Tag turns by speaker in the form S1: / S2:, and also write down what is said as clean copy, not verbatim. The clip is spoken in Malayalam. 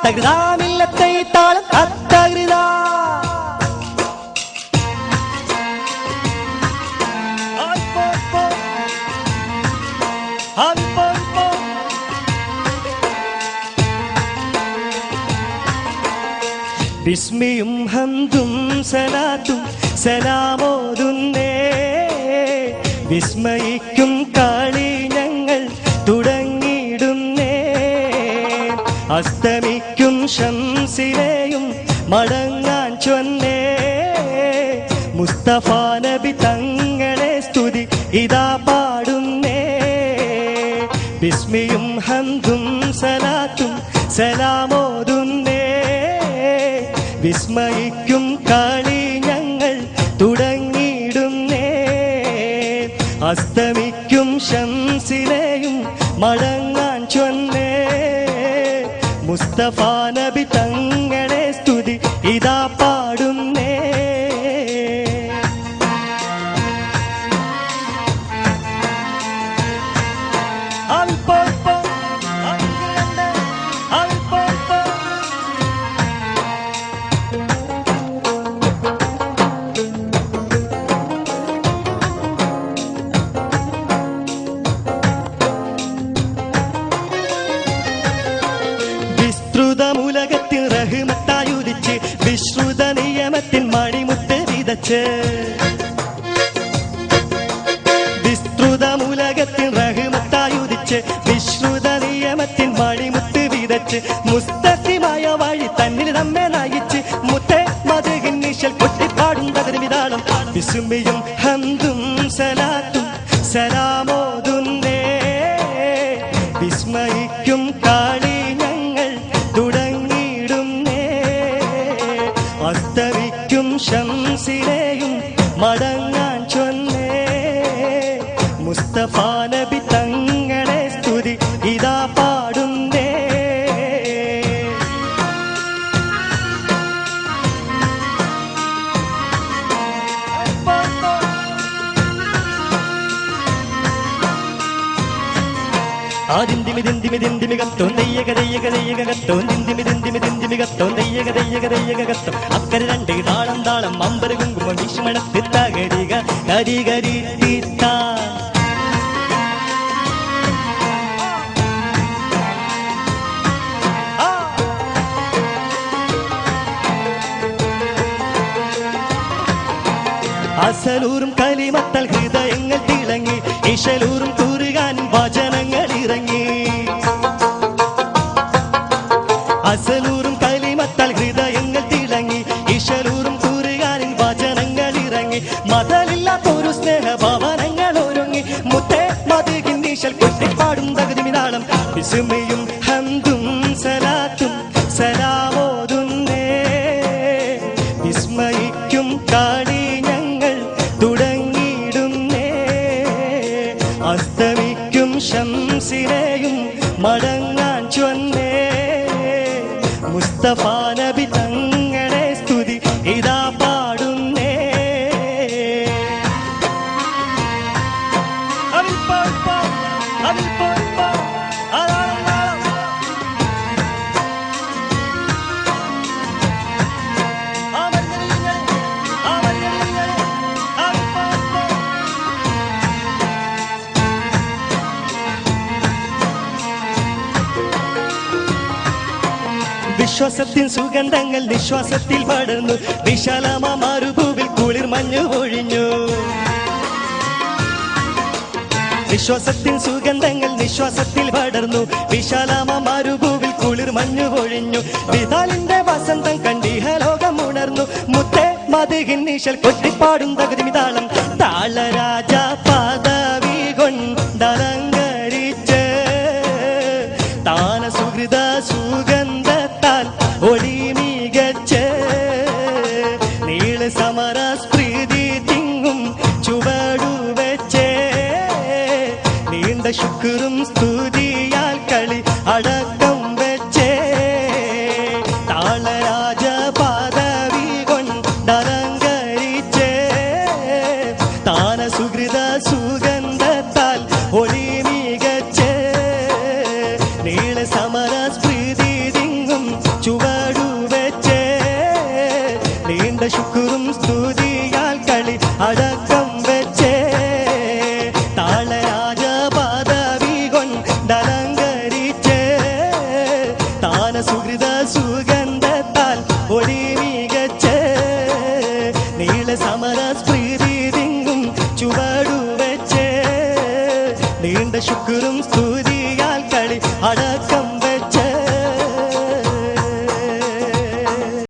S1: തകൃതാമില്ലത്തെ താളം തകൃതാ ബിസ്മിയും ഹംദും സലാത്തും സലാമോതുന്നേ വിസ്മയിക്കും കാളി ഞങ്ങൾ തുടങ്ങിയിടുന്നേ അസ്തമിക്കും ശംസിനെയും മടങ്ങാൻ ചൊന്നേ മുസ്തഫ നബി തങ്ങളെ സ്തുതി ഇതാ പാടുന്നേ ബിസ്മിയും ഹംദും സലാത്തും സലാമോതുന്നേ വിസ്മയിക്കും കാളി ഞങ്ങൾ തുടങ്ങിയിടുന്നേ അസ്തമിക്കും ശംസിനെയും മടങ്ങാൻ ചൊന്നേ മുസ്തഫ നബി തങ്ങളെ സ്തുതി ഇതാ പാടുന്നേ വിസ്തൃതമുലകത്തിൽ റഹ്മത്തായുദിച്ച് വിശ്രുത നിയമത്തിൻ മണിമുത്ത് വിതച്ച് വിസ്തൃതമുലകത്തിൽ റഹ്മത്തായുദിച്ച് വിശ്രുത നിയമത്തിൻ മണിമുത്ത് വിതച്ച് മുസ്തഖിമായ വഴി തന്നിൽ നമ്മെ നയിച്ച് മുത്തേ മദഹിൻ നിശൽ കൊട്ടിപ്പാടും തകർമിതാളം വിസ്മിയും ഹംദും സലാത്തും സലാമോതുന്നേ വിസ്മയിക്കും കാളി അസ്തമിക്കും ശംസിനെയും മടങ്ങാൻ ചൊന്നേ മുസ്തഫ നബി തങ്ങളെ സ്തുതി ഇതാ പാടുന്നേ അക്കരെ രണ്ട് താളം താളം അമ്പര കുങ്കുമം വിഷ്മണത്ത് തകരിക കരികരി തീത്ത അസലൂറും കലിമത്താൽ ഹൃദയങ്ങൾ തിളങ്ങി ഇശലൂറും കുറുകാൻ വചനങ്ങൾ ഇറങ്ങി അസലൂറും കലിമത്താൽ ഹൃദയങ്ങൾ തിളങ്ങി ഇശലൂറും കുറുകാനിൻ വചനങ്ങൾ ഇറങ്ങി മതലില്ലാത്തൊരു സ്നേഹഭവനങ്ങൾ ഒരുങ്ങി മുത്തേ മദഹിൻ നിശൽ കൊട്ടിപ്പാടും തകതിമിതാളം വിസ്മയും ഹംദും സലാത്തും സലാമോതുന്നേ വിസ്മയിക്കും കാളി ഞങ്ങൾ തുടങ്ങിയിടുന്നേ അസ്തമിക്കും ശംസിനെയും മടങ്ങാൻ ചൊന്നേ മുസ്തഫ നബി തങ്ങളെ സ്തുതി ഇതാ പാടുന്നേ വിശ്വാസത്തിൻ സുഗന്ധങ്ങൾ നിശ്വാസത്തിൽ പടർന്നു വിശാലമാ മരുഭൂവിൽ കുളിർ മഞ്ഞു പൊഴിഞ്ഞു വിശ്വാസത്തിൻ സുഗന്ധങ്ങൾ നിശ്വാസത്തിൽ പടർന്നു വിശാലമാ മരുഭൂവിൽ കുളിർ മഞ്ഞു പൊഴിഞ്ഞു വിതാലിന്റെ വസന്തം കണ്ടിഹലോകം ഉണർന്നു മുത്തേ മദഹിൻ നിശൽ കൊട്ടിപ്പാടും തകതിമിതാളം താളരാജ പദവി കൊണ്ടലങ്കരിച്ച് താന സുഹൃത സുഗന്ധത്താൽ ഒളി മികച്ച് നീള സമര സ്മൃതി തിങ്ങും ചുവടു വെച്ച് നീണ്ട ശുക്രും സ്തുതിയാൽ കളി അടക്കം വെച്ച് താളരാജ പദവി കൊണ്ടലങ്കരിച്ച് താന സുഹൃത സുഗന്ധത്താൽ ഒളി മികച്ച് നീള സമര സ്മൃതി തിങ്ങും സ്തുതിയാൽ കളി അടക്കം വെച്ചേ താളരാജ പദവി കൊണ്ടലങ്കരിച്ചേ താന സുഹൃത സുഗന്ധത്താൽ ഒടി മികച്ചേ നീള സമര സ്മൃതി തിങ്ങും ചുവടു വെച്ചേ നീണ്ട ശുക്രും സ്തുതിയാൽ കളി അട